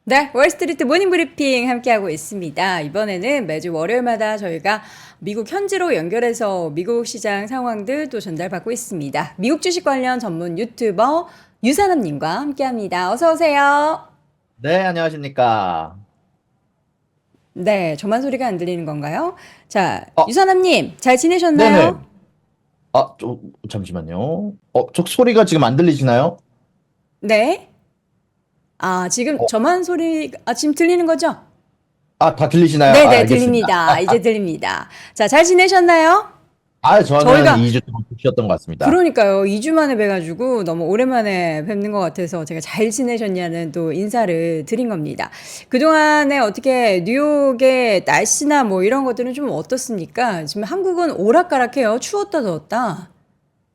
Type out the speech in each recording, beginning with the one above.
네, 월스트리트 모닝 브리핑 함께하고 있습니다. 이번에는 매주 월요일마다 저희가 미국 현지로 연결해서 미국 시장 상황들 또 전달받고 있습니다. 미국 주식 관련 전문 유튜버 유산업님과 함께합니다. 어서 오세요. 네, 안녕하십니까. 네, 저만 소리가 안 들리는 건가요? 자, 어, 유산업님 잘 네네. 지내셨나요? 잠시만요. 저 소리가 지금 안 들리시나요? 네. 아, 지금 어, 저만 지금 들리는 거죠? 다 들리시나요? 네네, 알겠습니다. 들립니다. 이제 들립니다. 자, 잘 지내셨나요? 저는 저희가 2주 동안 쉬었던 것 같습니다. 그러니까요. 2주 만에 뵈가지고 너무 오랜만에 뵙는 것 같아서 제가 잘 지내셨냐는 또 인사를 드린 겁니다. 그동안에 어떻게 뉴욕의 날씨나 뭐 이런 것들은 좀 어떻습니까? 지금 한국은 오락가락해요. 추웠다 더웠다.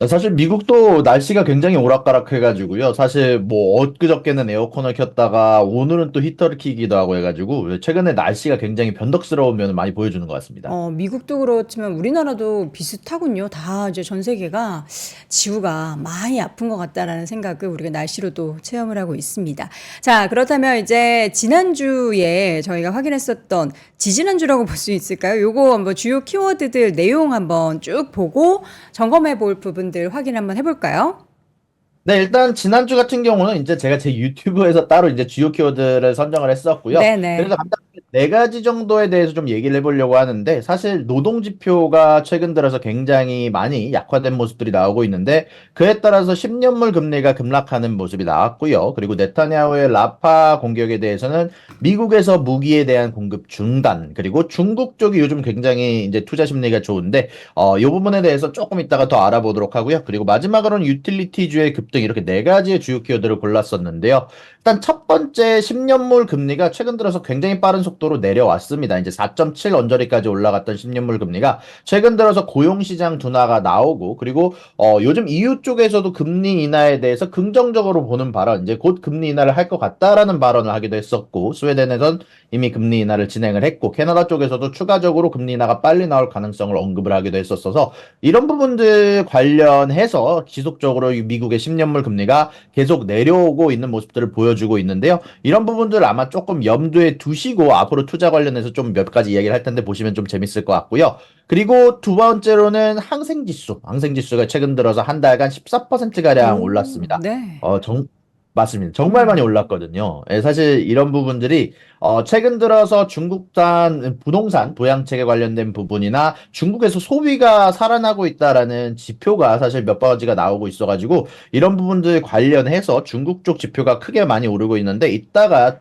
사실 미국도 날씨가 굉장히 오락가락해가지고요. 사실 뭐 엊그저께는 에어컨을 켰다가 오늘은 또 히터를 키기도 하고 해가지고 최근에 날씨가 굉장히 변덕스러운 면을 많이 보여주는 것 같습니다. 미국도 그렇지만 우리나라도 비슷하군요. 다 이제 전 세계가 지구가 많이 아픈 것 같다라는 생각을 우리가 날씨로도 체험을 하고 있습니다. 자, 그렇다면 이제 지난주에 저희가 확인했었던 지지난주라고 볼 수 있을까요? 요거 한번 주요 키워드들 내용 한번 쭉 보고 점검해 볼 부분들 확인 한번 해볼까요? 네, 일단 지난주 같은 경우는 이제 제가 제 유튜브에서 따로 이제 주요 키워드를 선정을 했었고요. 그래서 네네. 간단하게 네 가지 정도에 대해서 좀 얘기를 해보려고 하는데, 사실 노동 지표가 최근 들어서 굉장히 많이 약화된 모습들이 나오고 있는데, 그에 따라서 10년물 금리가 급락하는 모습이 나왔고요. 그리고 네타냐후의 라파 공격에 대해서는 미국에서 무기에 대한 공급 중단, 그리고 중국 쪽이 요즘 굉장히 이제 투자 심리가 좋은데, 이 부분에 대해서 조금 이따가 더 알아보도록 하고요. 그리고 마지막으로는 유틸리티주의 급등 이렇게 네 가지의 주요 키워드를 골랐었는데요. 일단 첫 번째 10년물 금리가 최근 들어서 굉장히 빠른 속도로 내려왔습니다. 이제 4.7 언저리까지 올라갔던 10년물 금리가 최근 들어서 고용시장 둔화가 나오고 그리고 요즘 EU 쪽에서도 금리 인하에 대해서 긍정적으로 보는 발언, 이제 곧 금리 인하를 할 것 같다라는 발언을 하기도 했었고 스웨덴에선 이미 금리 인하를 진행을 했고 캐나다 쪽에서도 추가적으로 금리 인하가 빨리 나올 가능성을 언급을 하기도 했었어서 이런 부분들 관련해서 지속적으로 미국의 10년물 금리가 계속 내려오고 있는 모습들을 보여주고 있는데요. 이런 부분들 아마 조금 염두에 두시고 앞으로 투자 관련해서 좀 몇 가지 이야기를 할 텐데 보시면 좀 재밌을 것 같고요. 그리고 두 번째로는 항생지수. 항생지수가 최근 들어서 한 달간 14%가량 오, 올랐습니다. 네. 맞습니다. 정말 많이 음. 올랐거든요. 예, 사실 이런 부분들이 최근 들어서 중국산 부동산 부양책에 관련된 부분이나 중국에서 소비가 살아나고 있다라는 지표가 사실 몇 가지가 나오고 있어가지고 이런 부분들 관련해서 중국 쪽 지표가 크게 많이 오르고 있는데 이따가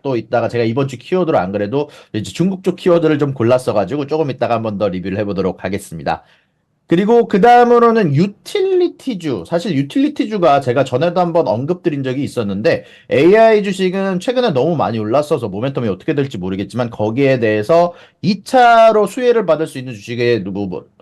제가 이번 주 키워드로 안 그래도 이제 중국 쪽 키워드를 좀 골랐어가지고 조금 이따가 한번 더 리뷰를 해보도록 하겠습니다. 그리고 그 다음으로는 유틸리티주. 사실 유틸리티주가 제가 전에도 한번 언급드린 적이 있었는데 AI 주식은 최근에 너무 많이 올랐어서 모멘텀이 어떻게 될지 모르겠지만 거기에 대해서 2차로 수혜를 받을 수 있는 주식에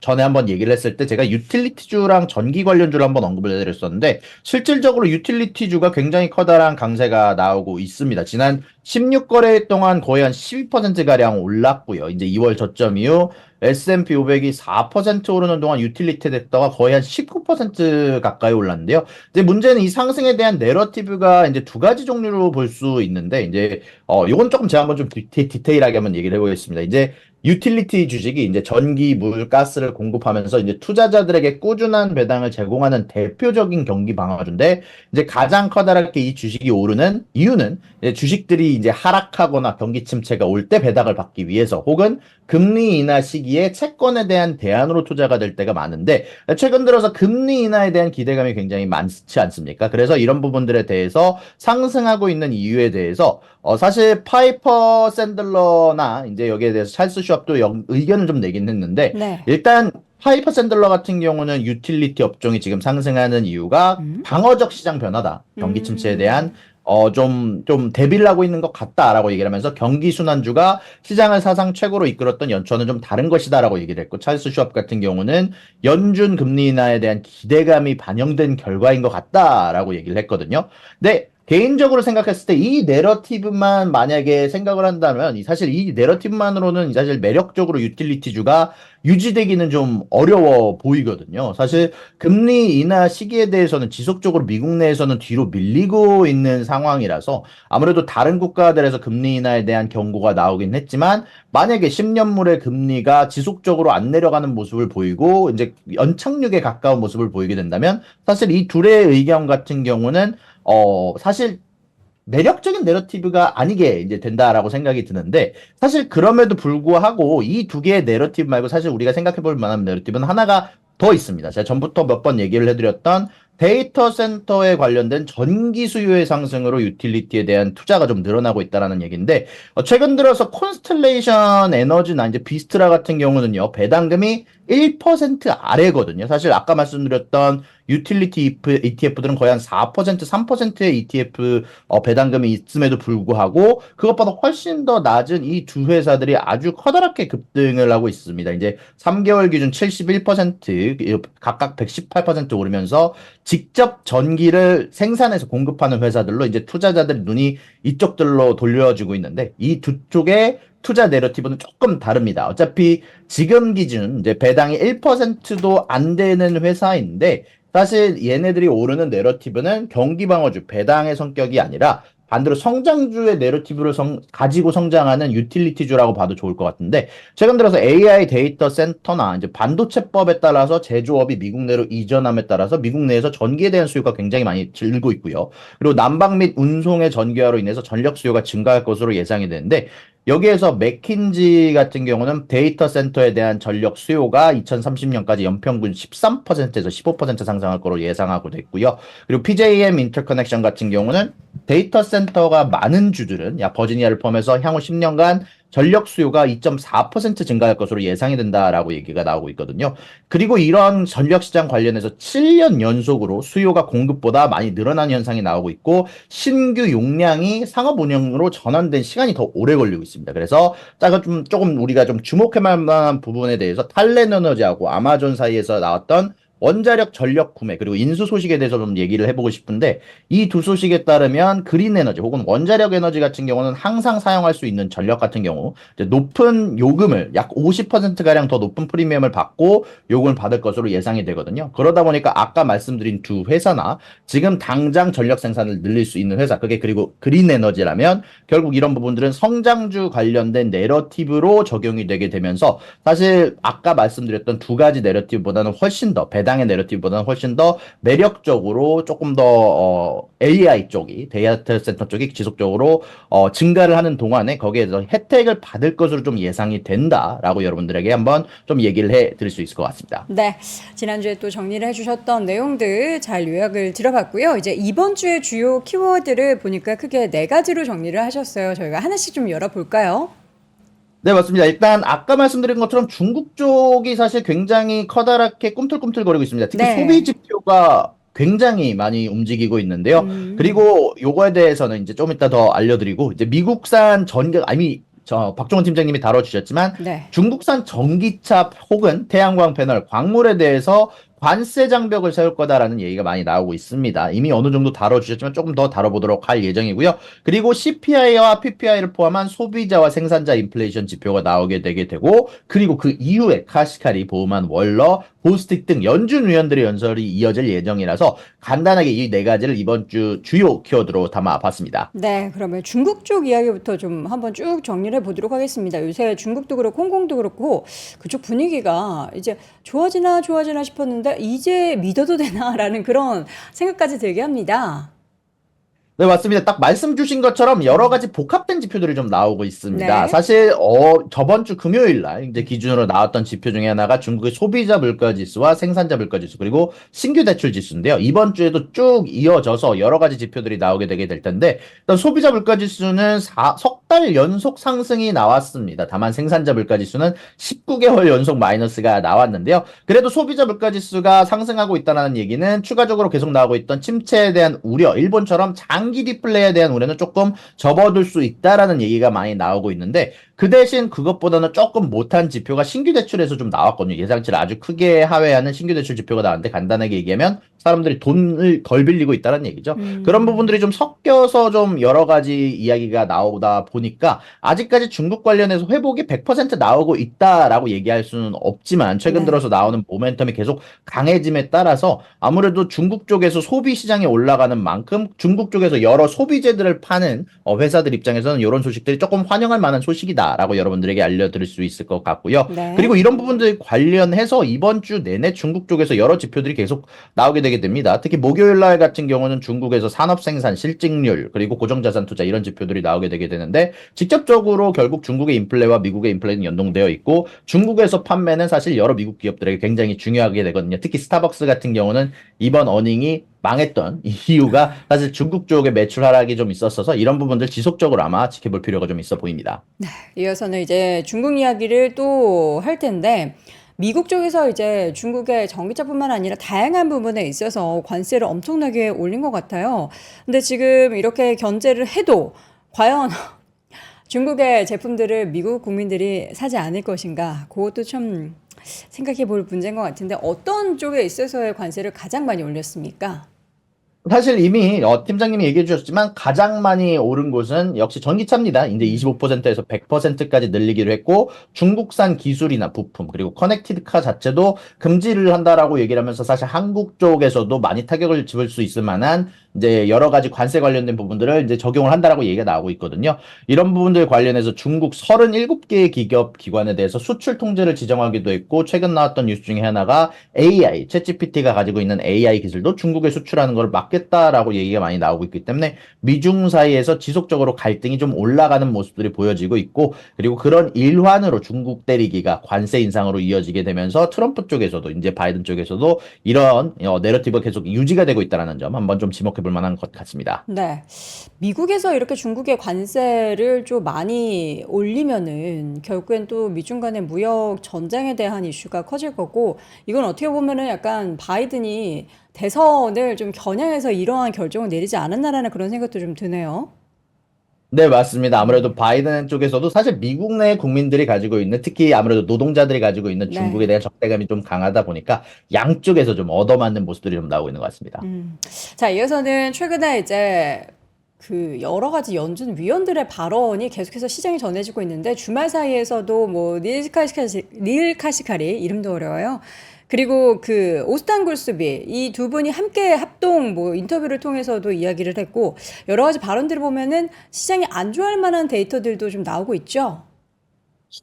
전에 한번 얘기를 했을 때 제가 유틸리티주랑 전기 관련주를 한번 언급을 해드렸었는데 실질적으로 유틸리티주가 굉장히 커다란 강세가 나오고 있습니다. 지난 16거래 동안 거의 한 12%가량 올랐고요. 이제 2월 저점 이후 S&P 500이 4% 오르는 동안 유틸리티 섹터가 거의 한 19% 가까이 올랐는데요. 이제 문제는 이 상승에 대한 내러티브가 이제 두 가지 종류로 볼 수 있는데, 이제, 요건 조금 제가 한번 좀 디테일하게 한번 얘기를 해보겠습니다. 이제, 유틸리티 주식이 이제 전기, 물, 가스를 공급하면서 이제 투자자들에게 꾸준한 배당을 제공하는 대표적인 경기 방어주인데, 이제 가장 커다랗게 이 주식이 오르는 이유는 이제 주식들이 이제 하락하거나 경기 침체가 올 때 배당을 받기 위해서 혹은 금리 인하 시기에 채권에 대한 대안으로 투자가 될 때가 많은데 최근 들어서 금리 인하에 대한 기대감이 굉장히 많지 않습니까? 그래서 이런 부분들에 대해서 상승하고 있는 이유에 대해서 사실 파이퍼 샌들러나 이제 여기에 대해서 찰스 슈왑도 의견을 좀 내긴 했는데 네. 일단 파이퍼 샌들러 같은 경우는 유틸리티 업종이 지금 상승하는 이유가 음. 방어적 시장 변화다. 경기 침체에 대한 음. 좀 대비를 하고 있는 것 같다라고 얘기를 하면서 경기 순환주가 시장을 사상 최고로 이끌었던 연초는 좀 다른 것이다라고 얘기를 했고 찰스 슈왑 같은 경우는 연준 금리 인하에 대한 기대감이 반영된 결과인 것 같다라고 얘기를 했거든요. 근데 개인적으로 생각했을 때 이 내러티브만 만약에 생각을 한다면 사실 이 내러티브만으로는 사실 매력적으로 유틸리티주가 유지되기는 좀 어려워 보이거든요. 사실 금리 인하 시기에 대해서는 지속적으로 미국 내에서는 뒤로 밀리고 있는 상황이라서 아무래도 다른 국가들에서 금리 인하에 대한 경고가 나오긴 했지만 만약에 10년물의 금리가 지속적으로 안 내려가는 모습을 보이고 이제 연착륙에 가까운 모습을 보이게 된다면 사실 이 둘의 의견 같은 경우는 사실 매력적인 내러티브가 아니게 이제 된다라고 생각이 드는데 사실 그럼에도 불구하고 이 두 개의 내러티브 말고 사실 우리가 생각해 볼 만한 내러티브는 하나가 더 있습니다. 제가 전부터 몇 번 얘기를 해드렸던 데이터 센터에 관련된 전기 수요의 상승으로 유틸리티에 대한 투자가 좀 늘어나고 있다라는 얘기인데 최근 들어서 콘스텔레이션 에너지나 이제 비스트라 같은 경우는요 배당금이 1% 아래거든요. 사실 아까 말씀드렸던 유틸리티 ETF들은 거의 한 4%, 3%의 ETF 배당금이 있음에도 불구하고 그것보다 훨씬 더 낮은 이 두 회사들이 아주 커다랗게 급등을 하고 있습니다. 이제 3개월 기준 71%, 각각 118% 오르면서 직접 전기를 생산해서 공급하는 회사들로 이제 투자자들 눈이 이쪽들로 돌려지고 있는데 이 두 쪽의 투자 내러티브는 조금 다릅니다. 어차피 지금 기준 이제 배당이 1%도 안 되는 회사인데 사실 얘네들이 오르는 내러티브는 경기 방어주 배당의 성격이 아니라 반대로 성장주의 내러티브를 가지고 성장하는 유틸리티주라고 봐도 좋을 것 같은데 최근 들어서 AI 데이터 센터나 이제 반도체법에 따라서 제조업이 미국 내로 이전함에 따라서 미국 내에서 전기에 대한 수요가 굉장히 많이 늘고 있고요. 그리고 난방 및 운송의 전기화로 인해서 전력 수요가 증가할 것으로 예상이 되는데 여기에서 맥킨지 같은 경우는 데이터 센터에 대한 전력 수요가 2030년까지 연평균 13%에서 15% 상승할 거로 예상하고 있고요. 그리고 PJM 인터커넥션 같은 경우는 데이터 센터가 많은 주들은 약 버지니아를 포함해서 향후 10년간 전력 수요가 2.4% 증가할 것으로 예상이 된다라고 얘기가 나오고 있거든요. 그리고 이런 전력 시장 관련해서 7년 연속으로 수요가 공급보다 많이 늘어나는 현상이 나오고 있고 신규 용량이 상업 운영으로 전환된 시간이 더 오래 걸리고 있습니다. 그래서 조금 우리가 좀 주목할 만한 부분에 대해서 탈레너지하고 아마존 사이에서 나왔던 원자력 전력 구매 그리고 인수 소식에 대해서 좀 얘기를 해보고 싶은데 이 두 소식에 따르면 그린 에너지 혹은 원자력 에너지 같은 경우는 항상 사용할 수 있는 전력 같은 경우 이제 높은 요금을 약 50%가량 더 높은 프리미엄을 받고 요금을 받을 것으로 예상이 되거든요. 그러다 보니까 아까 말씀드린 두 회사나 지금 당장 전력 생산을 늘릴 수 있는 회사 그게 그리고 그린 에너지라면 결국 이런 부분들은 성장주 관련된 내러티브로 적용이 되게 되면서 사실 아까 말씀드렸던 두 가지 내러티브보다는 훨씬 더 배당의 내러티브보다는 훨씬 더 매력적으로 조금 더 AI 쪽이 데이터 센터 쪽이 지속적으로 증가를 하는 동안에 거기에서 혜택을 받을 것으로 좀 예상이 된다라고 여러분들에게 한번 좀 얘기를 해 드릴 수 있을 것 같습니다. 네, 지난주에 또 정리를 해주셨던 내용들 잘 요약을 들어봤고요. 이제 이번 주의 주요 키워드를 보니까 크게 네 가지로 정리를 하셨어요. 저희가 하나씩 좀 열어볼까요? 네, 맞습니다. 일단 아까 말씀드린 것처럼 중국 쪽이 사실 굉장히 커다랗게 꿈틀꿈틀거리고 있습니다. 특히 소비 네. 지표가 굉장히 많이 움직이고 있는데요. 그리고 요거에 대해서는 이제 좀 이따 더 알려드리고 이제 미국산 전기 아니 저 박종원 팀장님이 다뤄주셨지만 네. 중국산 전기차 혹은 태양광 패널, 광물에 대해서 관세 장벽을 세울 거다라는 얘기가 많이 나오고 있습니다. 이미 어느 정도 다뤄주셨지만 조금 더 다뤄보도록 할 예정이고요. 그리고 CPI와 PPI를 포함한 소비자와 생산자 인플레이션 지표가 나오게 되게 되고 그리고 그 이후에 카시카리, 보우만, 월러, 보스틱 등 연준 위원들의 연설이 이어질 예정이라서 간단하게 이 네 가지를 이번 주 주요 키워드로 담아봤습니다. 네, 그러면 중국 쪽 이야기부터 좀 한번 쭉 정리를 해보도록 하겠습니다. 요새 중국도 그렇고 홍콩도 그렇고 그쪽 분위기가 이제 좋아지나 싶었는데 이제 믿어도 되나라는 그런 생각까지 들게 합니다. 네, 맞습니다. 딱 말씀 주신 것처럼 여러 가지 복합된 지표들이 좀 나오고 있습니다. 네. 사실, 저번 주 금요일 날 이제 기준으로 나왔던 지표 중에 하나가 중국의 소비자 물가 지수와 생산자 물가 지수, 그리고 신규 대출 지수인데요. 이번 주에도 쭉 이어져서 여러 가지 지표들이 나오게 되게 될 텐데, 일단 소비자 물가 지수는 석 달 연속 상승이 나왔습니다. 다만 생산자 물가 지수는 19개월 연속 마이너스가 나왔는데요. 그래도 소비자 물가 지수가 상승하고 있다는 얘기는 추가적으로 계속 나오고 있던 침체에 대한 우려, 일본처럼 장기 디플레이에 대한 우려는 조금 접어둘 수 있다라는 얘기가 많이 나오고 있는데 그 대신 그것보다는 조금 못한 지표가 신규 대출에서 좀 나왔거든요. 예상치를 아주 크게 하회하는 신규 대출 지표가 나왔는데 간단하게 얘기하면 사람들이 돈을 덜 빌리고 있다는 얘기죠. 그런 부분들이 좀 섞여서 좀 여러 가지 이야기가 나오다 보니까 아직까지 중국 관련해서 회복이 100% 나오고 있다라고 얘기할 수는 없지만 최근 네. 들어서 나오는 모멘텀이 계속 강해짐에 따라서 아무래도 중국 쪽에서 소비 시장이 올라가는 만큼 중국 쪽에서 여러 소비재들을 파는 회사들 입장에서는 이런 소식들이 조금 환영할 만한 소식이다라고 여러분들에게 알려드릴 수 있을 것 같고요. 네. 그리고 이런 부분들 관련해서 이번 주 내내 중국 쪽에서 여러 지표들이 계속 나오게 되게 됩니다. 특히 목요일 날 같은 경우는 중국에서 산업 생산 실직률 그리고 고정자산 투자 이런 지표들이 나오게 되게 되는데 직접적으로 결국 중국의 인플레와 미국의 인플레는 연동되어 있고 중국에서 판매는 사실 여러 미국 기업들에게 굉장히 중요하게 되거든요. 특히 스타벅스 같은 경우는 이번 어닝이 망했던 이유가 사실 중국 쪽의 매출 하락이 좀 있었어서 이런 부분들 지속적으로 아마 지켜볼 필요가 좀 있어 보입니다. 이어서는 이제 중국 이야기를 또 할 텐데, 미국 쪽에서 이제 중국의 전기차뿐만 아니라 다양한 부분에 있어서 관세를 엄청나게 올린 것 같아요. 근데 지금 이렇게 견제를 해도 과연 중국의 제품들을 미국 국민들이 사지 않을 것인가? 그것도 참 생각해 볼 문제인 것 같은데, 어떤 쪽에 있어서의 관세를 가장 많이 올렸습니까? 사실 이미 팀장님이 얘기해 주셨지만 가장 많이 오른 곳은 역시 전기차입니다. 이제 25%에서 100%까지 늘리기로 했고 중국산 기술이나 부품 그리고 커넥티드카 자체도 금지를 한다라고 얘기를 하면서 사실 한국 쪽에서도 많이 타격을 입을 수 있을 만한 이제 여러 가지 관세 관련된 부분들을 이제 적용을 한다라고 얘기가 나오고 있거든요. 이런 부분들 관련해서 중국 37개의 기업 기관에 대해서 수출 통제를 지정하기도 했고 최근 나왔던 뉴스 중에 하나가 AI, 챗GPT가 가지고 있는 AI 기술도 중국에 수출하는 걸 막겠다라고 얘기가 많이 나오고 있기 때문에 미중 사이에서 지속적으로 갈등이 좀 올라가는 모습들이 보여지고 있고 그리고 그런 일환으로 중국 때리기가 관세 인상으로 이어지게 되면서 트럼프 쪽에서도 이제 바이든 쪽에서도 이런 내러티브가 계속 유지가 되고 있다는 점 한번 좀 지목해 볼 만한 것 같습니다. 네. 미국에서 이렇게 중국의 관세를 좀 많이 올리면은 결국엔 또 미중 간의 무역 전쟁에 대한 이슈가 커질 거고, 이건 어떻게 보면은 약간 바이든이 대선을 좀 겨냥해서 이러한 결정을 내리지 않았나라는 그런 생각도 좀 드네요. 네, 맞습니다. 아무래도 바이든 쪽에서도 사실 미국 내 국민들이 가지고 있는 특히 아무래도 노동자들이 가지고 있는 중국에 네. 대한 적대감이 좀 강하다 보니까 양쪽에서 좀 얻어맞는 모습들이 좀 나오고 있는 것 같습니다. 자, 이어서는 최근에 이제 그 여러 가지 연준 위원들의 발언이 계속해서 시장에 전해지고 있는데, 주말 사이에서도 뭐 닐 카시카리 이름도 어려워요. 그리고 그 오스탄 굴스비 이 두 분이 함께 합동 뭐 인터뷰를 통해서도 이야기를 했고, 여러 가지 발언들을 보면은 시장이 안 좋아할 만한 데이터들도 좀 나오고 있죠.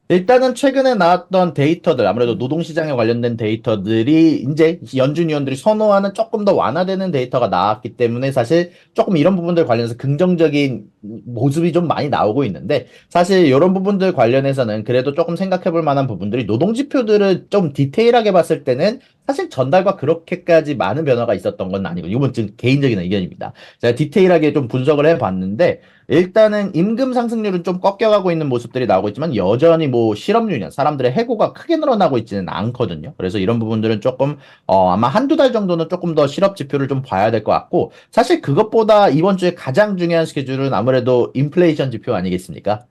일단은 최근에 나왔던 데이터들, 아무래도 노동시장에 관련된 데이터들이 이제 연준 위원들이 선호하는 조금 더 완화되는 데이터가 나왔기 때문에 사실 조금 이런 부분들 관련해서 긍정적인 모습이 좀 많이 나오고 있는데 사실 이런 부분들 관련해서는 그래도 조금 생각해 볼 만한 부분들이 노동지표들을 좀 디테일하게 봤을 때는 사실 전달과 그렇게까지 많은 변화가 있었던 건 아니고 이건 좀 개인적인 의견입니다. 제가 디테일하게 좀 분석을 해봤는데 일단은 임금 상승률은 좀 꺾여가고 있는 모습들이 나오고 있지만 여전히 뭐 실업률이나 사람들의 해고가 크게 늘어나고 있지는 않거든요. 그래서 이런 부분들은 조금 아마 한두 달 정도는 조금 더 실업 지표를 좀 봐야 될 것 같고 사실 그것보다 이번 주에 가장 중요한 스케줄은 아무래도 인플레이션 지표 아니겠습니까?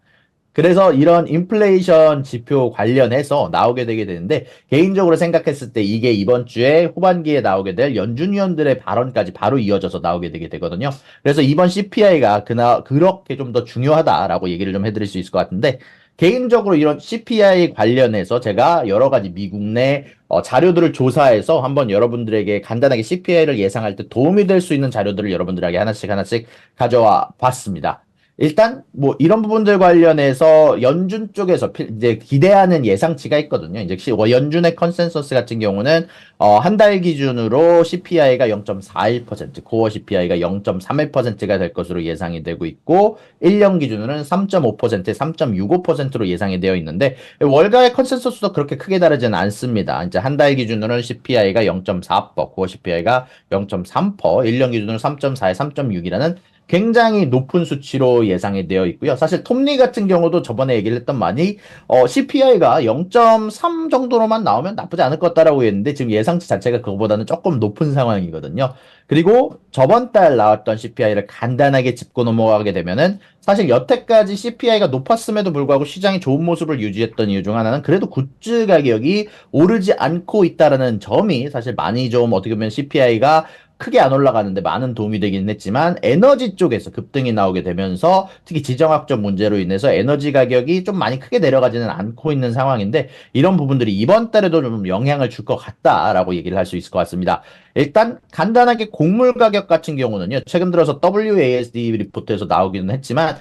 그래서 이런 인플레이션 지표 관련해서 나오게 되게 되는데 개인적으로 생각했을 때 이게 이번 주에 후반기에 나오게 될 연준 위원들의 발언까지 바로 이어져서 나오게 되게 되거든요. 그래서 이번 CPI가 그렇게 좀 더 중요하다라고 얘기를 좀 해드릴 수 있을 것 같은데 개인적으로 이런 CPI 관련해서 제가 여러 가지 미국 내 자료들을 조사해서 한번 여러분들에게 간단하게 CPI를 예상할 때 도움이 될 수 있는 자료들을 여러분들에게 하나씩 하나씩 가져와 봤습니다. 일단 뭐 이런 부분들 관련해서 연준 쪽에서 이제 기대하는 예상치가 있거든요. 이제 연준의 컨센서스 같은 경우는 한 달 기준으로 CPI가 0.41%, 코어 CPI가 0.31%가 될 것으로 예상이 되고 있고 1년 기준으로는 3.5%, 3.65%로 예상이 되어 있는데 월가의 컨센서스도 그렇게 크게 다르지는 않습니다. 이제 한 달 기준으로는 CPI가 0.4%, 코어 CPI가 0.3%, 1년 기준으로 3.4에 3.6이라는 굉장히 높은 수치로 예상이 되어 있고요. 사실 톱니 같은 경우도 저번에 얘기를 했던 많이 CPI가 0.3 정도로만 나오면 나쁘지 않을 것 같다라고 했는데 지금 예상치 자체가 그거보다는 조금 높은 상황이거든요. 그리고 저번 달 나왔던 CPI를 간단하게 짚고 넘어가게 되면은 사실 여태까지 CPI가 높았음에도 불구하고 시장이 좋은 모습을 유지했던 이유 중 하나는 그래도 굿즈 가격이 오르지 않고 있다라는 점이 사실 많이 좀 어떻게 보면 CPI가 크게 안 올라가는데 많은 도움이 되긴 했지만 에너지 쪽에서 급등이 나오게 되면서 특히 지정학적 문제로 인해서 에너지 가격이 좀 많이 크게 내려가지는 않고 있는 상황인데 이런 부분들이 이번 달에도 좀 영향을 줄 것 같다라고 얘기를 할 수 있을 것 같습니다. 일단 간단하게 곡물 가격 같은 경우는요. 최근 들어서 WASD 리포트에서 나오기는 했지만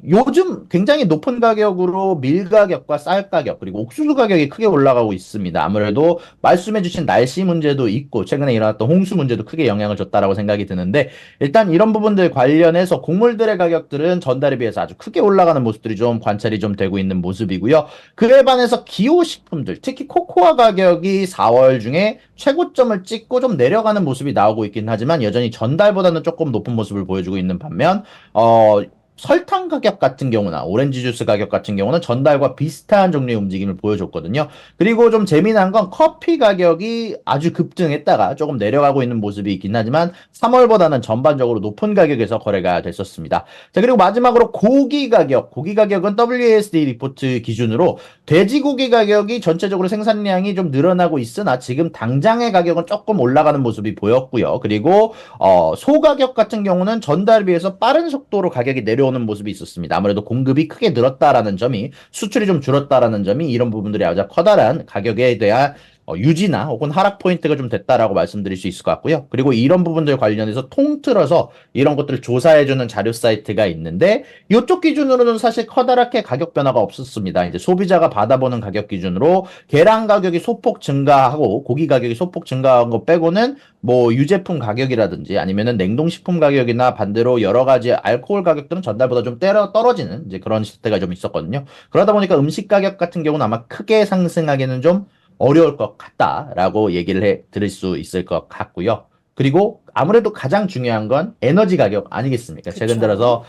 요즘 굉장히 높은 가격으로 밀 가격과 쌀 가격 그리고 옥수수 가격이 크게 올라가고 있습니다. 아무래도 말씀해주신 날씨 문제도 있고 최근에 일어났던 홍수 문제도 크게 영향을 줬다라고 생각이 드는데 일단 이런 부분들 관련해서 곡물들의 가격들은 전달에 비해서 아주 크게 올라가는 모습들이 좀 관찰이 좀 되고 있는 모습이고요. 그에 반해서 기호식품들 특히 코코아 가격이 4월 중에 최고점을 찍고 좀 내려가는 모습이 나오고 있긴 하지만 여전히 전달보다는 조금 높은 모습을 보여주고 있는 반면 설탕 가격 같은 경우나 오렌지 주스 가격 같은 경우는 전달과 비슷한 종류의 움직임을 보여줬거든요. 그리고 좀 재미난 건 커피 가격이 아주 급등했다가 조금 내려가고 있는 모습이 있긴 하지만 3월보다는 전반적으로 높은 가격에서 거래가 됐었습니다. 자, 그리고 마지막으로 고기 가격은 WASD 리포트 기준으로 돼지고기 가격이 전체적으로 생산량이 좀 늘어나고 있으나 지금 당장의 가격은 조금 올라가는 모습이 보였고요. 그리고 소 가격 같은 경우는 전달에 비해서 빠른 속도로 가격이 내려오는 모습이 있었습니다. 아무래도 공급이 크게 늘었다라는 점이 수출이 좀 줄었다라는 점이 이런 부분들이 아주 커다란 가격에 대한 유지나 혹은 하락 포인트가 좀 됐다라고 말씀드릴 수 있을 것 같고요. 그리고 이런 부분들 관련해서 통틀어서 이런 것들을 조사해주는 자료 사이트가 있는데 이쪽 기준으로는 사실 커다랗게 가격 변화가 없었습니다. 이제 소비자가 받아보는 가격 기준으로 계란 가격이 소폭 증가하고 고기 가격이 소폭 증가한 거 빼고는 뭐 유제품 가격이라든지 아니면은 냉동식품 가격이나 반대로 여러 가지 알코올 가격들은 전달보다 좀 떨어지는 이제 그런 시대가 좀 있었거든요. 그러다 보니까 음식 가격 같은 경우는 아마 크게 상승하기는 좀 어려울 것 같다라고 얘기를 해 드릴 수 있을 것 같고요. 그리고 아무래도 가장 중요한 건 에너지 가격 아니겠습니까? 최근 그쵸. 들어서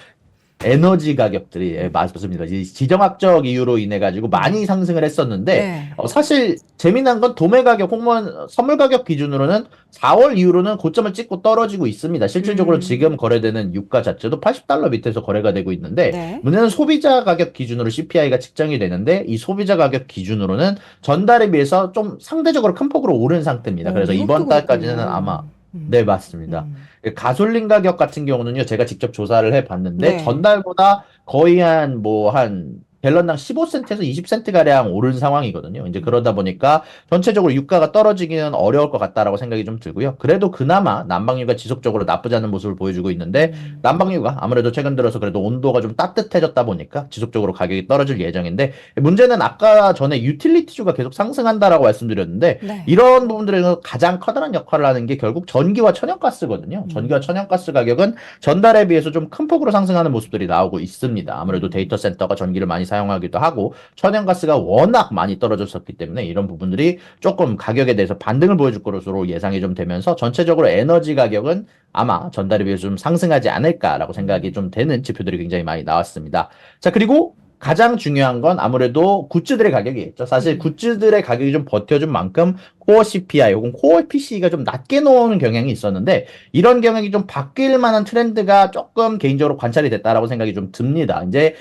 에너지 가격들이 맞습니다. 이 지정학적 이유로 인해 가지고 많이 상승을 했었는데 네. 사실 재미난 건 도매 가격 혹은 선물 가격 기준으로는 4월 이후로는 고점을 찍고 떨어지고 있습니다. 실질적으로 지금 음. 거래되는 유가 자체도 80달러 밑에서 거래가 되고 있는데 네. 문제는 소비자 가격 기준으로 CPI가 측정이 되는데 이 소비자 가격 기준으로는 전달에 비해서 좀 상대적으로 큰 폭으로 오른 상태입니다. 그래서 미국도 이번 달까지는 그렇군요. 아마 음. 네, 맞습니다. 음. 가솔린 가격 같은 경우는요, 제가 직접 조사를 해봤는데, 네. 전달보다 거의 한 갤런당 15센트에서 20센트 가량 오른 상황이거든요. 이제 그러다 보니까 전체적으로 유가가 떨어지기는 어려울 것 같다라고 생각이 좀 들고요. 그래도 그나마 난방유가 지속적으로 나쁘지 않은 모습을 보여주고 있는데, 음. 난방유가 아무래도 최근 들어서 그래도 온도가 좀 따뜻해졌다 보니까 지속적으로 가격이 떨어질 예정인데, 문제는 아까 전에 유틸리티주가 계속 상승한다라고 말씀드렸는데, 네. 이런 부분들에서 가장 커다란 역할을 하는 게 결국 전기와 천연가스거든요. 전기와 음. 천연가스 가격은 전달에 비해서 좀 큰 폭으로 상승하는 모습들이 나오고 있습니다. 아무래도 데이터 센터가 전기를 많이 사용하기도 하고 천연가스가 워낙 많이 떨어졌었기 때문에 이런 부분들이 조금 가격에 대해서 반등을 보여줄 것으로 예상이 좀 되면서 전체적으로 에너지 가격은 아마 전달에 비해서 좀 상승하지 않을까라고 생각이 좀 되는 지표들이 굉장히 많이 나왔습니다. 자, 그리고 가장 중요한 건 아무래도 굿즈들의 가격이겠죠. 사실 음. 굿즈들의 가격이 좀 버텨준 만큼 코어 CPI 혹은 코어 PC가 좀 낮게 나오는 경향이 있었는데 이런 경향이 좀 바뀔 만한 트렌드가 조금 개인적으로 관찰이 됐다라고 생각이 좀 듭니다. 이제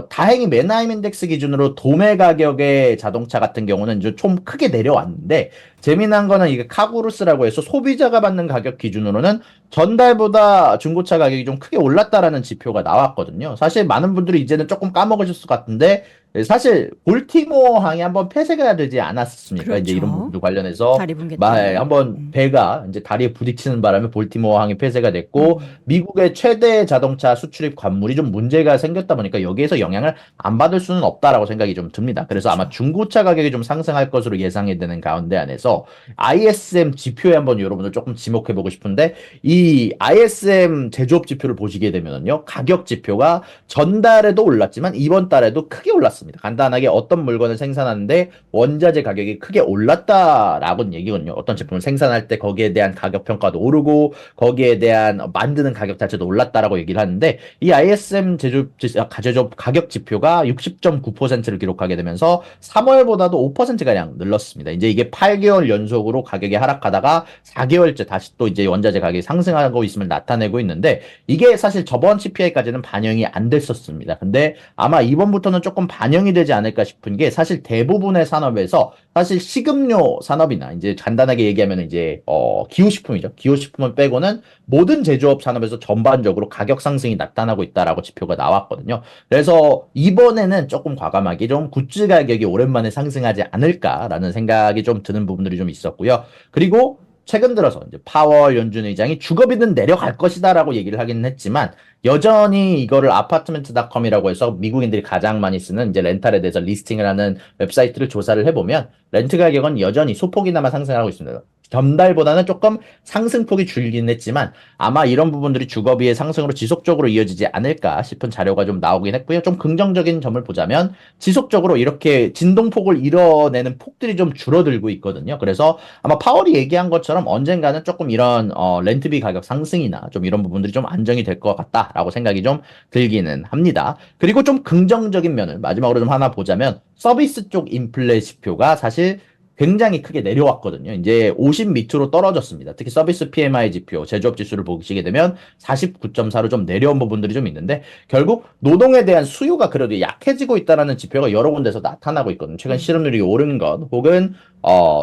다행히 맨하임 인덱스 기준으로 도매 가격의 자동차 같은 경우는 이제 좀 크게 내려왔는데 재미난 거는 이게 카구루스라고 해서 소비자가 받는 가격 기준으로는 전달보다 중고차 가격이 좀 크게 올랐다라는 지표가 나왔거든요. 사실 많은 분들이 이제는 조금 까먹으실 것 같은데 사실 볼티모어 항이 한번 폐쇄가 되지 않았습니까? 이제 이런 그렇죠. 부분들 관련해서 다리 붕괴 때문에. 한번 배가 이제 다리에 부딪히는 바람에 볼티모어 항이 폐쇄가 됐고 음. 미국의 최대 자동차 수출입 관물이 좀 문제가 생겼다 보니까 여기에서 영향을 안 받을 수는 없다라고 생각이 좀 듭니다. 그래서 아마 그쵸. 중고차 가격이 좀 상승할 것으로 예상이 되는 가운데 안에서 ISM 지표에 한번 여러분들 조금 지목해 보고 싶은데 이 ISM 제조업 지표를 보시게 되면요 가격 지표가 전달에도 올랐지만 이번 달에도 크게 올랐습니다. 나왔습니다. 간단하게 어떤 물건을 생산하는데 원자재 가격이 크게 올랐다라고는 얘기거든요. 어떤 제품을 생산할 때 거기에 대한 가격 평가도 오르고 거기에 대한 만드는 가격 자체도 올랐다라고 얘기를 하는데 이 ISM 제조업 가격 지표가 60.9%를 기록하게 되면서 3월보다도 5%가량 늘었습니다. 이제 이게 8개월 연속으로 가격이 하락하다가 4개월째 다시 또 이제 원자재 가격이 상승하고 있음을 나타내고 있는데 이게 사실 저번 CPI까지는 반영이 안 됐었습니다. 근데 아마 이번부터는 조금 반영이 되지 않을까 싶은 게 사실 대부분의 산업에서 사실 식음료 산업이나 이제 간단하게 얘기하면 이제 기호식품이죠. 기호식품을 빼고는 모든 제조업 산업에서 전반적으로 가격 상승이 나타나고 있다라고 지표가 나왔거든요. 그래서 이번에는 조금 과감하게 좀 굿즈 가격이 오랜만에 상승하지 않을까라는 생각이 좀 드는 부분들이 좀 있었고요. 그리고 최근 들어서 이제 파월 연준 의장이 주거비는 내려갈 것이다라고 얘기를 하기는 했지만 여전히 이거를 아파트멘트닷컴이라고 해서 미국인들이 가장 많이 쓰는 이제 렌탈에 대해서 리스팅을 하는 웹사이트를 조사를 해보면 렌트 가격은 여전히 소폭이나마 상승하고 있습니다. 전달보다는 조금 상승폭이 줄긴 했지만 아마 이런 부분들이 주거비의 상승으로 지속적으로 이어지지 않을까 싶은 자료가 좀 나오긴 했고요. 좀 긍정적인 점을 보자면 지속적으로 이렇게 진동폭을 이뤄내는 폭들이 좀 줄어들고 있거든요. 그래서 아마 파월이 얘기한 것처럼 언젠가는 조금 이런 렌트비 가격 상승이나 좀 이런 부분들이 좀 안정이 될 것 같다라고 생각이 좀 들기는 합니다. 그리고 좀 긍정적인 면을 마지막으로 좀 하나 보자면 서비스 쪽 인플레 지표가 사실 굉장히 크게 내려왔거든요. 이제 50 밑으로 떨어졌습니다. 특히 서비스 PMI 지표, 제조업 지수를 보시게 되면 49.4로 좀 내려온 부분들이 좀 있는데 결국 노동에 대한 수요가 그래도 약해지고 있다는 지표가 여러 군데서 나타나고 있거든요. 최근 실업률이 오른 것 혹은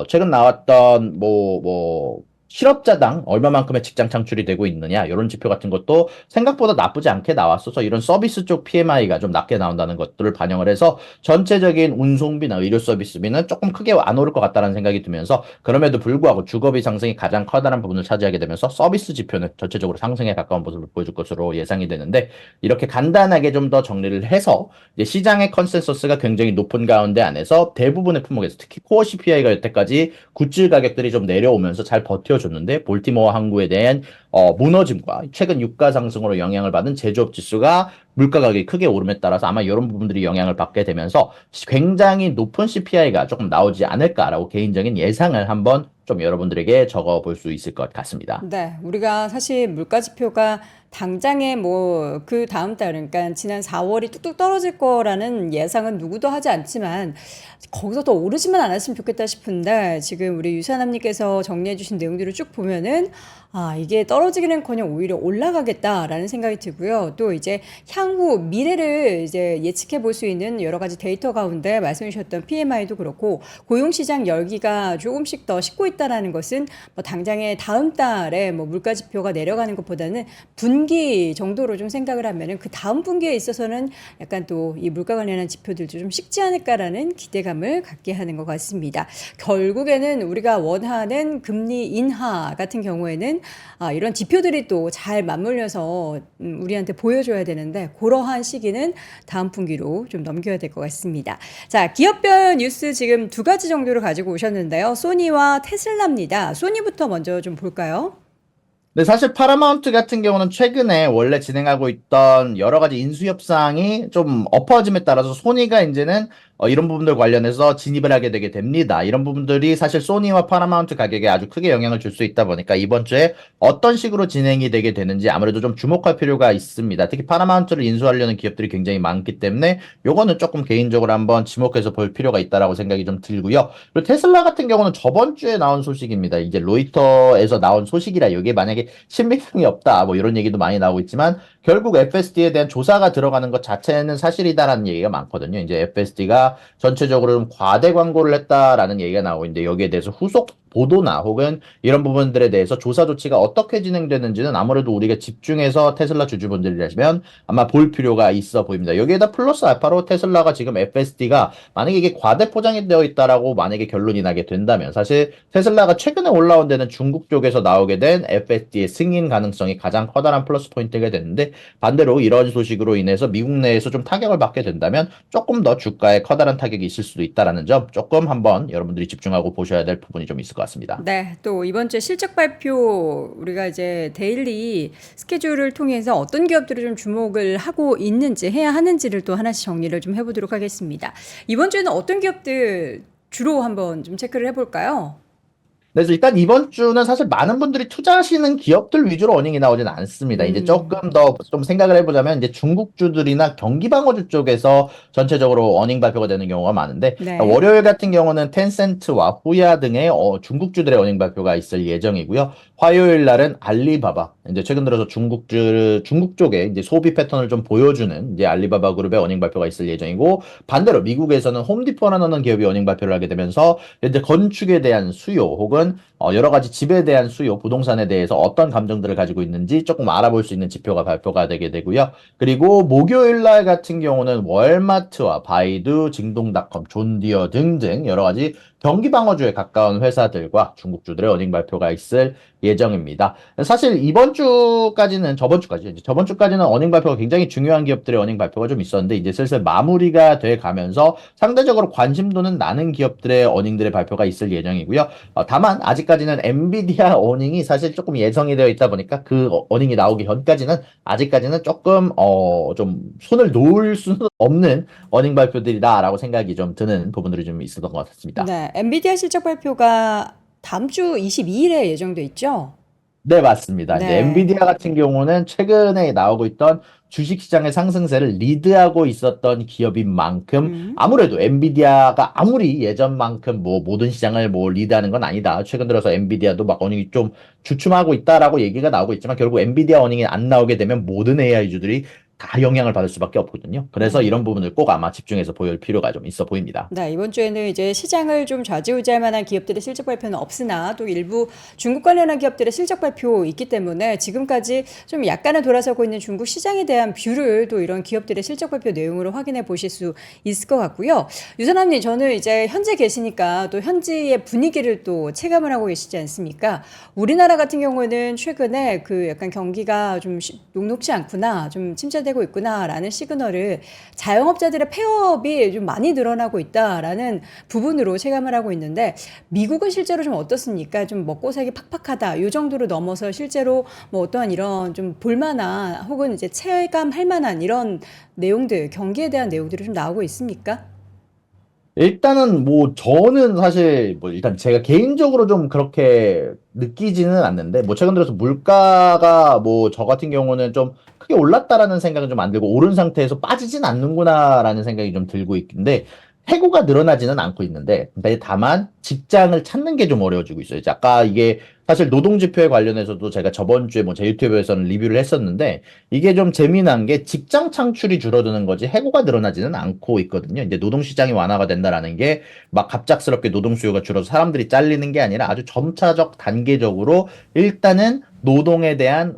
최근 나왔던 실업자당 얼마만큼의 직장 창출이 되고 있느냐 이런 지표 같은 것도 생각보다 나쁘지 않게 나왔어서 이런 서비스 쪽 PMI가 좀 낮게 나온다는 것들을 반영을 해서 전체적인 운송비나 의료 서비스비는 조금 크게 안 오를 것 같다는 생각이 들면서 그럼에도 불구하고 주거비 상승이 가장 커다란 부분을 차지하게 되면서 서비스 지표는 전체적으로 상승에 가까운 모습을 보여줄 것으로 예상이 되는데 이렇게 간단하게 좀 더 정리를 해서 이제 시장의 컨센서스가 굉장히 높은 가운데 안에서 대부분의 품목에서 특히 코어 CPI가 여태까지 굿즈 가격들이 좀 내려오면서 잘 버텨줬는데 볼티모어 항구에 대한 무너짐과 최근 유가 상승으로 영향을 받은 제조업 지수가 물가 가격이 크게 오름에 따라서 아마 이런 부분들이 영향을 받게 되면서 굉장히 높은 CPI가 조금 나오지 않을까라고 개인적인 예상을 한번 좀 여러분들에게 적어볼 수 있을 것 같습니다. 네, 우리가 사실 물가 지표가 당장에 뭐 그 다음 달, 그러니까 지난 4월이 뚝뚝 떨어질 거라는 예상은 누구도 하지 않지만 거기서 더 오르지만 않았으면 좋겠다 싶은데 지금 우리 유사남님께서 정리해 주신 내용들을 쭉 보면은 이게 떨어지기는커녕 오히려 올라가겠다라는 생각이 들고요. 또 이제 향후 미래를 이제 예측해 볼 수 있는 여러 가지 데이터 가운데 말씀해 주셨던 PMI도 그렇고 고용시장 열기가 조금씩 더 식고 있다라는 것은 뭐 당장에 다음 달에 뭐 물가 지표가 내려가는 것보다는 분기 정도로 좀 생각을 하면은 그 다음 분기에 있어서는 약간 또 이 물가 관련한 지표들도 좀 식지 않을까라는 기대감을 갖게 하는 것 같습니다. 결국에는 우리가 원하는 금리 인하 같은 경우에는 이런 지표들이 또 잘 맞물려서 우리한테 보여줘야 되는데 그러한 시기는 다음 분기로 좀 넘겨야 될 것 같습니다. 자, 기업별 뉴스 지금 두 가지 정도를 가지고 오셨는데요. 소니와 테슬라입니다. 소니부터 먼저 좀 볼까요? 근데 사실 파라마운트 같은 경우는 최근에 원래 진행하고 있던 여러 가지 인수 협상이 좀 엎어짐에 따라서 소니가 이제는 이런 부분들 관련해서 진입을 하게 되게 됩니다. 이런 부분들이 사실 소니와 파라마운트 가격에 아주 크게 영향을 줄 수 있다 보니까 이번 주에 어떤 식으로 진행이 되게 되는지 아무래도 좀 주목할 필요가 있습니다. 특히 파라마운트를 인수하려는 기업들이 굉장히 많기 때문에 요거는 조금 개인적으로 한번 지목해서 볼 필요가 있다라고 생각이 좀 들고요. 그리고 테슬라 같은 경우는 저번 주에 나온 소식입니다. 이제 로이터에서 나온 소식이라 이게 만약에 신빙성이 없다 뭐 이런 얘기도 많이 나오고 있지만 결국 FSD에 대한 조사가 들어가는 것 자체는 사실이다라는 얘기가 많거든요. 이제 FSD가 전체적으로 좀 과대 광고를 했다라는 얘기가 나오고 있는데 여기에 대해서 후속 보도나 혹은 이런 부분들에 대해서 조사 조치가 어떻게 진행되는지는 아무래도 우리가 집중해서 테슬라 주주분들이라시면 아마 볼 필요가 있어 보입니다. 여기에다 플러스 알파로 테슬라가 지금 FSD가 만약에 이게 과대 포장이 되어 있다라고 만약에 결론이 나게 된다면 사실 테슬라가 최근에 올라온 데는 중국 쪽에서 나오게 된 FSD의 승인 가능성이 가장 커다란 플러스 포인트가 됐는데 반대로 이런 소식으로 인해서 미국 내에서 좀 타격을 받게 된다면 조금 더 주가에 커다란 타격이 있을 수도 있다라는 점 조금 한번 여러분들이 집중하고 보셔야 될 부분이 좀 있을 것 같습니다. 네, 또 이번 주에 실적 발표 우리가 이제 데일리 스케줄을 통해서 어떤 기업들을 좀 주목을 하고 있는지 해야 하는지를 또 하나씩 정리를 좀 해보도록 하겠습니다. 이번 주에는 어떤 기업들 주로 한번 좀 체크를 해볼까요? 그래서 일단 이번 주는 사실 많은 분들이 투자하시는 기업들 위주로 어닝이 나오진 않습니다. 이제 조금 더 좀 생각을 해보자면 이제 중국주들이나 경기방어주 쪽에서 전체적으로 어닝 발표가 되는 경우가 많은데 네. 월요일 같은 경우는 텐센트와 후야 등의 중국주들의 어닝 발표가 있을 예정이고요. 화요일 날은 알리바바, 이제 최근 들어서 중국 쪽에 이제 소비 패턴을 좀 보여주는 이제 알리바바 그룹의 어닝 발표가 있을 예정이고 반대로 미국에서는 홈디포라는 기업이 어닝 발표를 하게 되면서 이제 건축에 대한 수요 혹은 여러 가지 집에 대한 수요, 부동산에 대해서 어떤 감정들을 가지고 있는지 조금 알아볼 수 있는 지표가 발표가 되게 되고요. 그리고 목요일 날 같은 경우는 월마트와 바이두, 징동닷컴, 존디어 등등 여러 가지 경기 방어주에 가까운 회사들과 중국주들의 어닝 발표가 있을 예정입니다. 사실 이번 주까지는 저번 주까지는 어닝 발표가 굉장히 중요한 기업들의 어닝 발표가 좀 있었는데 이제 슬슬 마무리가 돼 가면서 상대적으로 관심도는 나는 기업들의 어닝들의 발표가 있을 예정이고요. 다만 아직까지는 엔비디아 어닝이 사실 조금 예정이 되어 있다 보니까 그 어닝이 나오기 전까지는 아직까지는 조금 좀 손을 놓을 수는 없는 어닝 발표들이다라고 생각이 좀 드는 부분들이 좀 있었던 것 같습니다. 네, 엔비디아 실적 발표가 다음 주 22일에 예정돼 있죠? 네, 맞습니다. 이제 네. 엔비디아 같은 경우는 최근에 나오고 있던 주식시장의 상승세를 리드하고 있었던 기업인 만큼 아무래도 엔비디아가 아무리 예전만큼 뭐 모든 시장을 뭐 리드하는 건 아니다. 최근 들어서 엔비디아도 막 어닝이 좀 주춤하고 있다라고 얘기가 나오고 있지만 결국 엔비디아 어닝이 안 나오게 되면 모든 AI주들이 다 영향을 받을 수밖에 없거든요. 그래서 네. 이런 부분을 꼭 아마 집중해서 보일 필요가 좀 있어 보입니다. 네, 이번 주에는 이제 시장을 좀 좌지우지할 만한 기업들의 실적 발표는 없으나 또 일부 중국 관련한 기업들의 실적 발표 있기 때문에 지금까지 좀 약간은 돌아서고 있는 중국 시장에 대한 뷰를 또 이런 기업들의 실적 발표 내용으로 확인해 보실 수 있을 것 같고요. 유선남님, 저는 이제 현재 계시니까 또 현지의 분위기를 또 체감을 하고 계시지 않습니까? 우리나라 같은 경우에는 최근에 그 약간 경기가 좀 녹록지 않구나, 좀 침체되고 있구나라는 시그널을 자영업자들의 폐업이 좀 많이 늘어나고 있다라는 부분으로 체감을 하고 있는데 미국은 실제로 좀 어떻습니까? 좀 먹고 살기 팍팍하다. 이 정도로 넘어서 실제로 뭐 어떠한 이런 좀 볼만한 혹은 이제 체감할 만한 이런 내용들, 경기에 대한 내용들이 좀 나오고 있습니까? 일단은 뭐 저는 사실 뭐 일단 제가 개인적으로 좀 그렇게 느끼지는 않는데 뭐 최근 들어서 물가가 뭐 저 같은 경우는 좀 크게 올랐다라는 생각은 좀 안 들고 오른 상태에서 빠지진 않는구나라는 생각이 좀 들고 있는데 해고가 늘어나지는 않고 있는데 근데 다만 직장을 찾는 게 좀 어려워지고 있어요. 이제 아까 이게 사실 노동지표에 관련해서도 제가 저번 주에 뭐 제 유튜브에서는 리뷰를 했었는데 이게 좀 재미난 게 직장 창출이 줄어드는 거지 해고가 늘어나지는 않고 있거든요. 이제 노동시장이 완화가 된다라는 게 막 갑작스럽게 노동 수요가 줄어서 사람들이 잘리는 게 아니라 아주 점차적 단계적으로 일단은 노동에 대한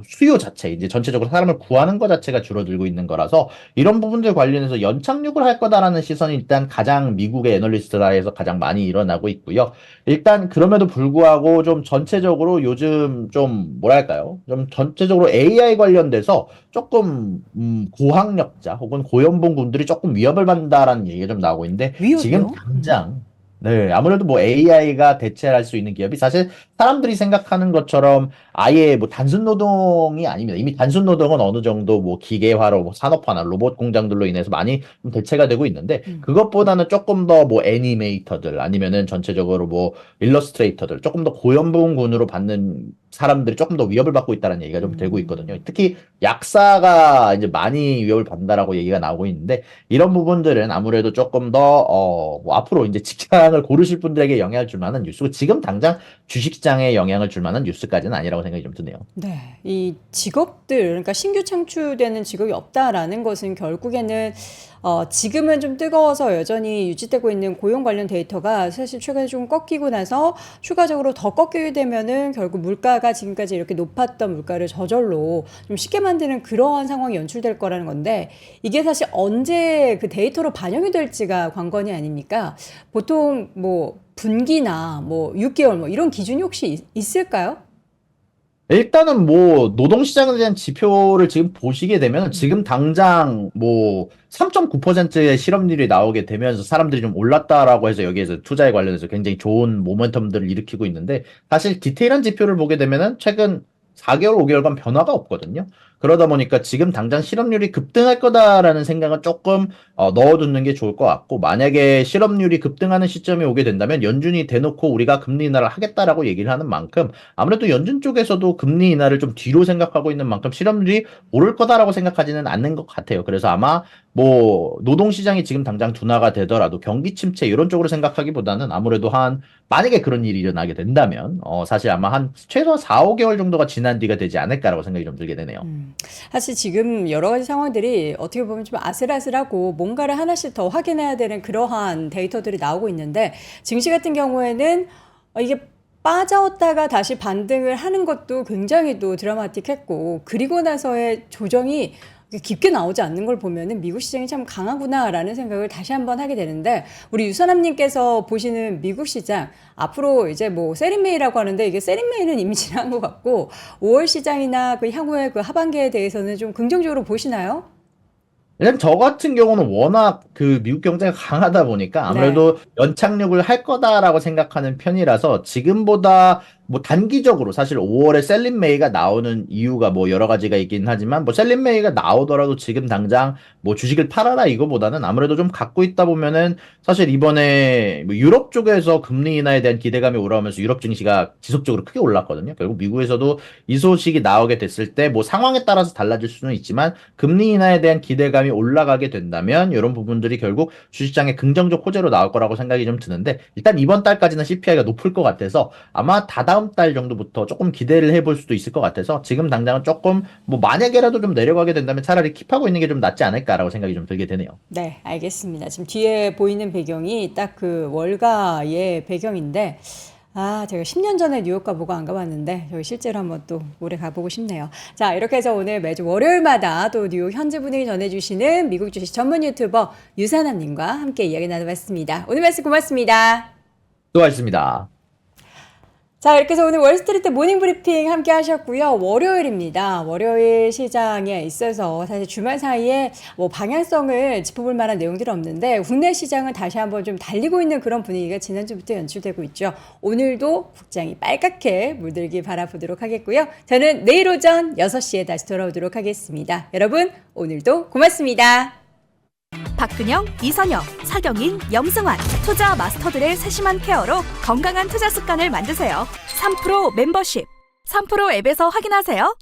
수요 자체 이제 전체적으로 사람을 구하는 것 자체가 줄어들고 있는 거라서 이런 부분들 관련해서 연착륙을 할 거다라는 시선이 일단 가장 미국의 애널리스트라에서 가장 많이 일어나고 있고요. 일단 그럼에도 불구하고 좀 전체적으로 요즘 좀 뭐랄까요? 좀 전체적으로 AI 관련돼서 조금 고학력자 혹은 고연봉 군들이 조금 위협을 받는다라는 얘기가 좀 나오고 있는데 지금 위협이요? 당장 네, 아무래도 뭐 AI가 대체할 수 있는 기업이 사실 사람들이 생각하는 것처럼 아예 뭐 단순 노동이 아닙니다. 이미 단순 노동은 어느 정도 뭐 기계화로 뭐 산업화나 로봇 공장들로 인해서 많이 좀 대체가 되고 있는데 그것보다는 조금 더 뭐 애니메이터들 아니면은 전체적으로 뭐 일러스트레이터들 조금 더 고연봉군으로 받는 사람들이 조금 더 위협을 받고 있다는 얘기가 좀 되고 있거든요. 특히 약사가 이제 많이 위협을 받는다라고 얘기가 나오고 있는데 이런 부분들은 아무래도 조금 더, 뭐 앞으로 이제 직장을 고르실 분들에게 영향을 줄 만한 뉴스고, 지금 당장 주식시장에 영향을 줄 만한 뉴스까지는 아니라고 생각이 좀 드네요. 네, 이 직업들, 그러니까 신규 창출되는 직업이 없다라는 것은 결국에는 지금은 좀 뜨거워서 여전히 유지되고 있는 고용 관련 데이터가 사실 최근에 좀 꺾이고 나서 추가적으로 더 꺾이게 되면은 결국 물가가 지금까지 이렇게 높았던 물가를 저절로 좀 쉽게 만드는 그러한 상황이 연출될 거라는 건데 이게 사실 언제 그 데이터로 반영이 될지가 관건이 아닙니까? 보통 뭐 분기나 뭐 6개월 뭐 이런 기준이 혹시 있을까요? 일단은 뭐 노동시장에 대한 지표를 지금 보시게 되면 지금 당장 뭐 3.9%의 실업률이 나오게 되면서 사람들이 좀 올랐다라고 해서 여기에서 투자에 관련해서 굉장히 좋은 모멘텀들을 일으키고 있는데 사실 디테일한 지표를 보게 되면은 최근 4개월, 5개월간 변화가 없거든요. 그러다 보니까 지금 당장 실업률이 급등할 거다라는 생각은 조금 넣어두는 게 좋을 것 같고 만약에 실업률이 급등하는 시점이 오게 된다면 연준이 대놓고 우리가 금리 인하를 하겠다라고 얘기를 하는 만큼 아무래도 연준 쪽에서도 금리 인하를 좀 뒤로 생각하고 있는 만큼 실업률이 오를 거다라고 생각하지는 않는 것 같아요. 그래서 아마 뭐 노동시장이 지금 당장 둔화가 되더라도 경기 침체 이런 쪽으로 생각하기보다는 아무래도 한 만약에 그런 일이 일어나게 된다면 사실 아마 한 최소한 4, 5개월 정도가 지난 뒤가 되지 않을까라고 생각이 좀 들게 되네요. 사실 지금 여러 가지 상황들이 어떻게 보면 좀 아슬아슬하고 뭔가를 하나씩 더 확인해야 되는 그러한 데이터들이 나오고 있는데 증시 같은 경우에는 이게 빠졌다가 다시 반등을 하는 것도 굉장히 또 드라마틱했고 그리고 나서의 조정이 깊게 나오지 않는 걸 보면은 미국 시장이 참 강하구나라는 생각을 다시 한번 하게 되는데 우리 유선남님께서 보시는 미국 시장 앞으로 이제 뭐 세린메이라고 하는데 이게 세린메이는 이미 지난 것 같고 5월 시장이나 그 향후의 그 하반기에 대해서는 좀 긍정적으로 보시나요? 일단 저 같은 경우는 워낙 그 미국 경제가 강하다 보니까 네. 아무래도 연착륙을 할 거다라고 생각하는 편이라서 지금보다 뭐 단기적으로 사실 5월에 셀린 메이가 나오는 이유가 뭐 여러 가지가 있긴 하지만 뭐 셀린 메이가 나오더라도 지금 당장 뭐 주식을 팔아라 이거보다는 아무래도 좀 갖고 있다 보면은 사실 이번에 뭐 유럽 쪽에서 금리 인하에 대한 기대감이 올라오면서 유럽 증시가 지속적으로 크게 올랐거든요. 결국 미국에서도 이 소식이 나오게 됐을 때 뭐 상황에 따라서 달라질 수는 있지만 금리 인하에 대한 기대감이 올라가게 된다면 이런 부분들이 결국 주식장에 긍정적 호재로 나올 거라고 생각이 좀 드는데 일단 이번 달까지는 CPI가 높을 것 같아서 아마 다다음 달 정도부터 조금 기대를 해볼 수도 있을 것 같아서 지금 당장은 조금 뭐 만약에라도 좀 내려가게 된다면 차라리 킵하고 있는 게 좀 낫지 않을까라고 생각이 좀 들게 되네요. 네, 알겠습니다. 지금 뒤에 보이는 배경이 딱 그 월가의 배경인데, 아, 제가 10년 전에 뉴욕 가보고 안 가봤는데, 저희 실제로 한번 또 올해 가보고 싶네요. 자, 이렇게 해서 오늘 매주 월요일마다 또 뉴욕 현지 분위기 전해주시는 미국 주식 전문 유튜버 유산남님과 함께 이야기 나눠봤습니다. 오늘 말씀 고맙습니다. 수고하셨습니다. 자, 이렇게 해서 오늘 월스트리트 모닝 브리핑 함께 하셨고요. 월요일입니다. 월요일 시장에 있어서 사실 주말 사이에 뭐 방향성을 짚어볼 만한 내용들은 없는데 국내 시장은 다시 한번 좀 달리고 있는 그런 분위기가 지난주부터 연출되고 있죠. 오늘도 국장이 빨갛게 물들기 바라보도록 하겠고요. 저는 내일 오전 6시에 다시 돌아오도록 하겠습니다. 여러분, 오늘도 고맙습니다. 박근영, 이선영, 사경인, 염승환 투자 마스터들의 세심한 케어로 건강한 투자 습관을 만드세요. 3프로 멤버십 3프로 앱에서 확인하세요.